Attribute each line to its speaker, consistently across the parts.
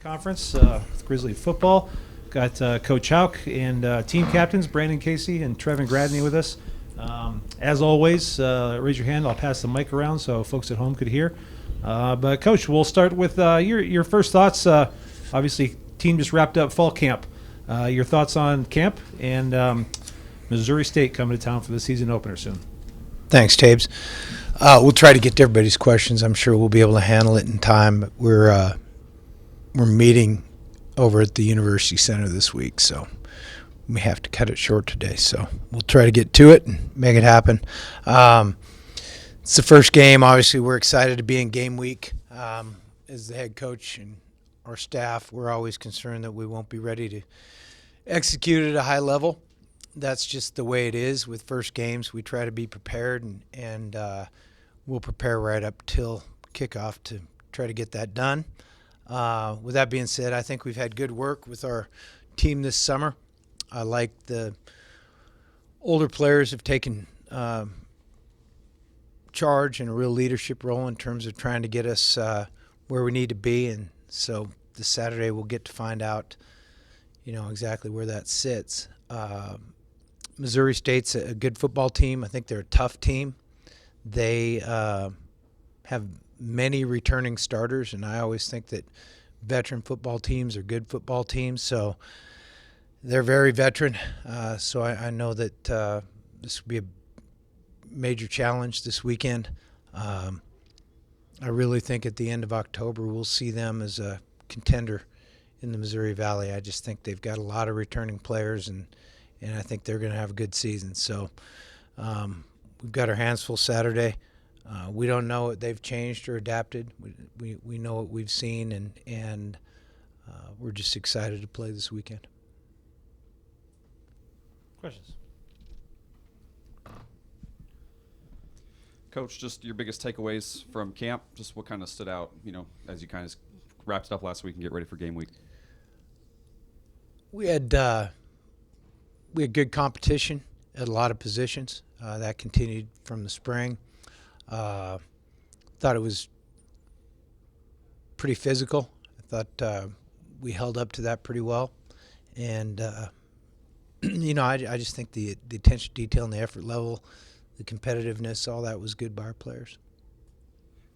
Speaker 1: conference with Grizzly football. Got Coach Hauk and team captains Brandon Casey and Trevin Gradney with us. As always, raise your hand. I'll pass the mic around so folks at home could hear. But Coach, we'll start with your first thoughts. Obviously, team just wrapped up fall camp. Your thoughts on camp and Missouri State coming to town for the season opener soon.
Speaker 2: Thanks, Tabes. We'll try to get to everybody's questions. I'm sure we'll be able to handle it in time. We're meeting over at the University Center this week, so we have to cut it short today. So we'll try to get to it and make it happen. It's the first game. Obviously, we're excited to be in game week. As the head coach and our staff, we're always concerned that we won't be ready to execute at a high level. That's just the way it is with first games. We try to be prepared, and we'll prepare right up till kickoff to try to get that done. With that being said, I think we've had good work with our team this summer. I like the older players have taken charge and a real leadership role in terms of trying to get us where we need to be. And so this Saturday we'll get to find out, exactly where that sits. Missouri State's a good football team. I think they're a tough team. They have many returning starters, and I always think that veteran football teams are good football teams. So they're very veteran. So I know that this will be a major challenge this weekend. I really think at the end of October we'll see them as a contender in the Missouri Valley. I just think they've got a lot of returning players, and I think they're going to have a good season. So we've got our hands full Saturday. We don't know what they've changed or adapted. We know what we've seen, and we're just excited to play this weekend.
Speaker 1: Questions?
Speaker 3: Coach, just your biggest takeaways from camp, just what kind of stood out, as you kind of wrapped it up last week and get ready for game week?
Speaker 2: We had good competition at a lot of positions. That continued from the spring. Thought it was pretty physical. I thought we held up to that pretty well. And, I just think the attention to detail and the effort level, the competitiveness, all that was good by our players.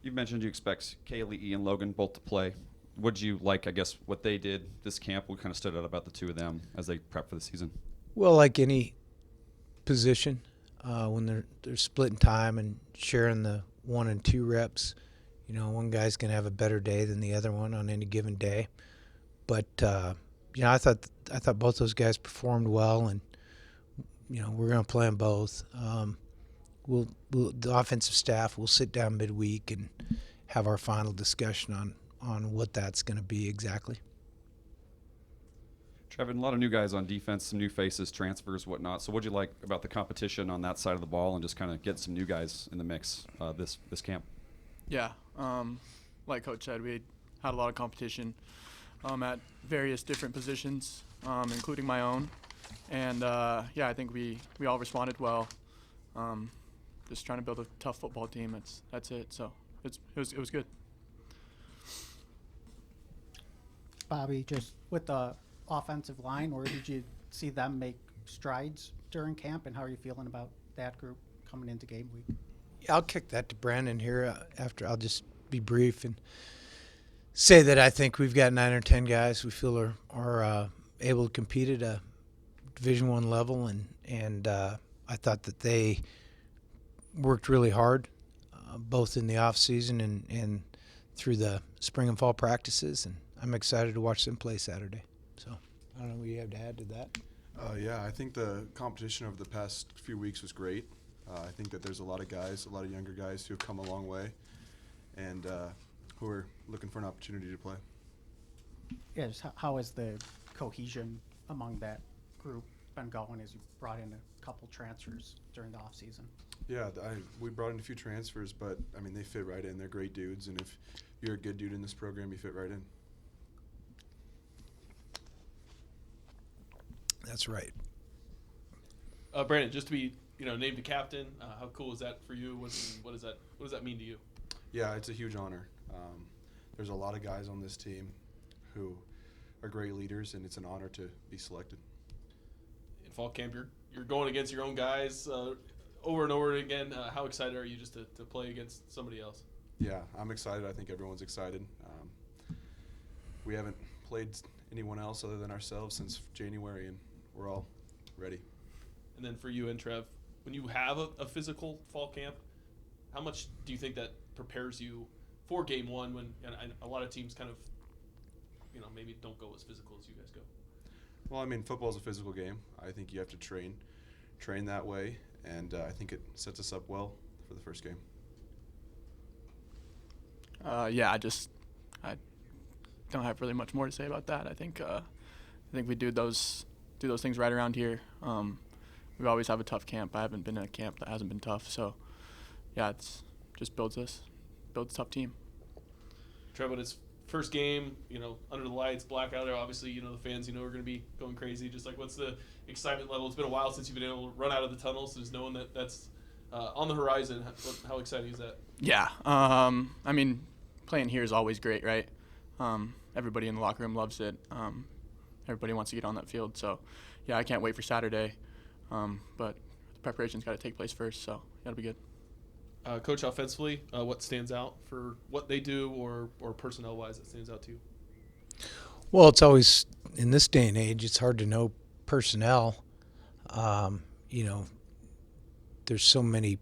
Speaker 3: You've mentioned you expect Kaylee, Ian, Logan both to play. What did you like, I guess, what they did this camp? What kind of stood out about the two of them as they prep for the season?
Speaker 2: Well, like any position, when they're splitting time and sharing the 1 and 2 reps, one guy's going to have a better day than the other one on any given day. But I thought both those guys performed well, and we're going to play them both. The offensive staff will sit down midweek and have our final discussion on what that's going to be exactly.
Speaker 3: Trevin, a lot of new guys on defense, some new faces, transfers, whatnot. So what did you like about the competition on that side of the ball and just kind of get some new guys in the mix this camp?
Speaker 4: Yeah, like Coach said, we had a lot of competition at various different positions, including my own. And, I think we all responded well. Just trying to build a tough football team. That's it. So it was good.
Speaker 5: Bobby, just with the offensive line, where did you see them make strides during camp, and how are you feeling about that group coming into game week?
Speaker 2: Yeah, I'll kick that to Brandon here after. I'll just be brief and say that I think we've got 9 or 10 guys we feel are able to compete at a Division I level, and I thought that they worked really hard, both in the off season and through the spring and fall practices, and I'm excited to watch them play Saturday. So I don't know what you have to add to that.
Speaker 6: I think the competition over the past few weeks was great. I think that there's a lot of younger guys who have come a long way, and who are looking for an opportunity to play.
Speaker 5: Yeah, just how has the cohesion among that group been going as you brought in a couple transfers during the off season?
Speaker 6: Yeah, we brought in a few transfers, but they fit right in. They're great dudes, and if you're a good dude in this program, you fit right in.
Speaker 2: That's right.
Speaker 7: Brandon, just to be named the captain, how cool is that for you? What does that mean to you?
Speaker 6: Yeah, it's a huge honor. There's a lot of guys on this team who are great leaders, and it's an honor to be selected.
Speaker 7: In fall camp, you're going against your own guys over and over again. How excited are you just to play against somebody else?
Speaker 6: Yeah, I'm excited. I think everyone's excited. We haven't played anyone else other than ourselves since January, and we're all ready.
Speaker 7: And then for you and Trev, when you have a physical fall camp, how much do you think that prepares you for game one when and a lot of teams kind of, maybe don't go as physical as you guys go?
Speaker 6: Well, I mean, football is a physical game. I think you have to train that way, and I think it sets us up well for the first game.
Speaker 4: Yeah, I don't have really much more to say about that. I think we do those things right around here. We always have a tough camp. I haven't been in a camp that hasn't been tough. So, yeah, it's just builds a tough team.
Speaker 7: Trevor, it's first game, under the lights, blackout. Obviously, the fans, are going to be going crazy. Just like, what's the excitement level? It's been a while since you've been able to run out of the tunnels. So just knowing that that's on the horizon, how exciting is that?
Speaker 4: Yeah. I mean, playing here is always great, right? Everybody in the locker room loves it. Everybody wants to get on that field. So, yeah, I can't wait for Saturday. But the preparation's got to take place first, so that'll be good.
Speaker 7: Coach, offensively, what stands out for what they do or personnel-wise that stands out to you?
Speaker 2: Well, it's always, in this day and age, it's hard to know personnel. There's so many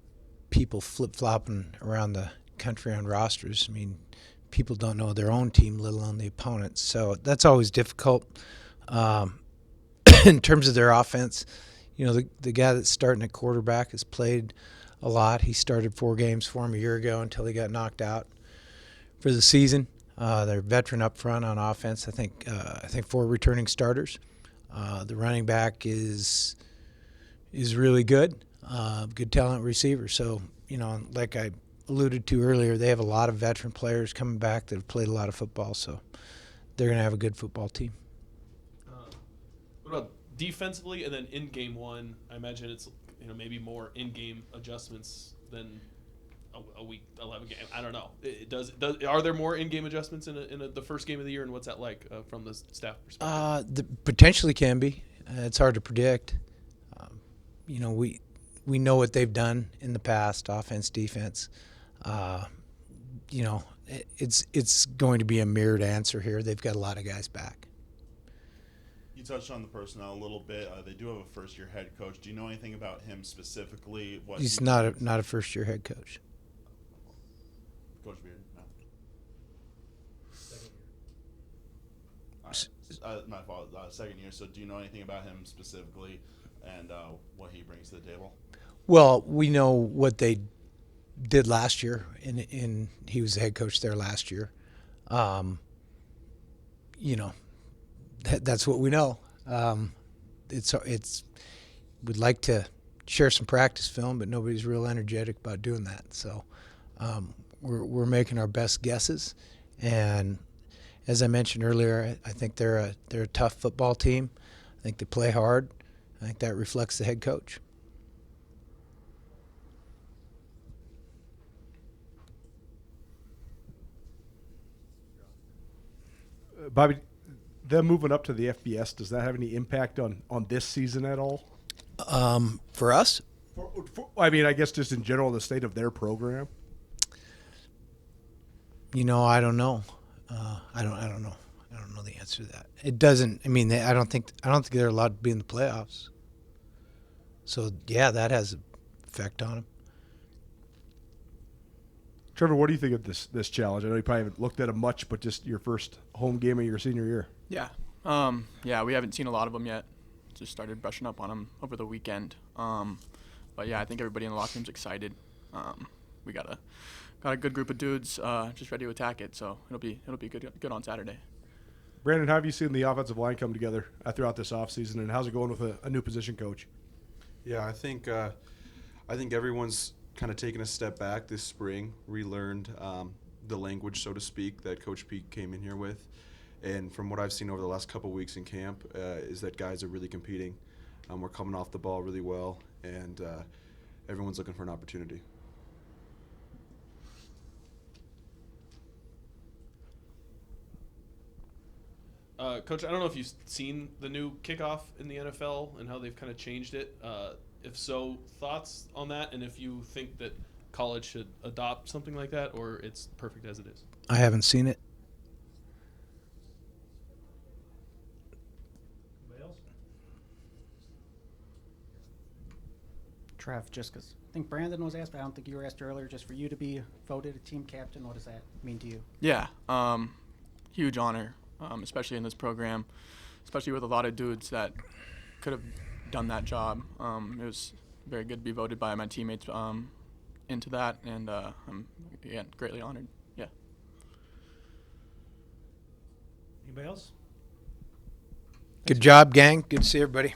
Speaker 2: people flip-flopping around the country on rosters. I mean, people don't know their own team, let alone the opponent's. So that's always difficult. In terms of their offense, the guy that's starting at quarterback has played a lot. He started 4 games for him a year ago until he got knocked out for the season. They're veteran up front on offense. I think 4 returning starters. The running back is really good. Good talent receiver. So, like I alluded to earlier, they have a lot of veteran players coming back that have played a lot of football. So they're going to have a good football team.
Speaker 7: What about defensively, and then in game one, I imagine it's maybe more in-game adjustments than a week 11 game. I don't know. Are there more in-game adjustments in the first game of the year, and what's that like from the staff perspective?
Speaker 2: Potentially can be. It's hard to predict. We know what they've done in the past, offense, defense. It's going to be a mirrored answer here. They've got a lot of guys back.
Speaker 8: You touched on the personnel a little bit. They do have a first-year head coach. Do you know anything about him specifically?
Speaker 2: He's not a first-year head coach.
Speaker 8: Coach Beard? No.
Speaker 7: Second
Speaker 8: year. My fault. Second year. So do you know anything about him specifically and what he brings to the table?
Speaker 2: Well, we know what they did last year, and he was the head coach there last year. That's what we know. We'd like to share some practice film, but nobody's real energetic about doing that. So we're making our best guesses, and as I mentioned earlier, I think they're a tough football team. I think they play hard. I think that reflects the head coach.
Speaker 9: Bobby, them moving up to the FBS, does that have any impact on this season at all?
Speaker 2: For us?
Speaker 9: I mean, I guess just in general, the state of their program.
Speaker 2: I don't know. I don't know. I don't know the answer to that. It doesn't. I mean, I don't think they're allowed to be in the playoffs. So yeah, that has an effect on them.
Speaker 9: Trevor, what do you think of this challenge? I know you probably haven't looked at it much, but just your first home game of your senior year.
Speaker 4: Yeah. We haven't seen a lot of them yet. Just started brushing up on them over the weekend. But yeah, I think everybody in the locker room's excited. We got a good group of dudes just ready to attack it. So it'll be good on Saturday.
Speaker 9: Brandon, how have you seen the offensive line come together throughout this offseason, and how's it going with a new position coach?
Speaker 6: Yeah, I think everyone's kind of taken a step back this spring, relearned the language, so to speak, that Coach Peak came in here with. And from what I've seen over the last couple of weeks in camp is that guys are really competing. We're coming off the ball really well, and everyone's looking for an opportunity.
Speaker 7: Coach, I don't know if you've seen the new kickoff in the NFL and how they've kind of changed it. If so, thoughts on that, and if you think that college should adopt something like that, or it's perfect as it is.
Speaker 2: I haven't seen it.
Speaker 1: Anybody else?
Speaker 5: Trev, just because I think Brandon was asked, but I don't think you were asked earlier, just for you to be voted a team captain, what does that mean to you?
Speaker 4: Yeah, huge honor, especially in this program, especially with a lot of dudes that could have done that job. It was very good to be voted by my teammates into that, and I'm, again, greatly honored. Yeah.
Speaker 1: Anybody else?
Speaker 2: Good job, gang. Good to see everybody.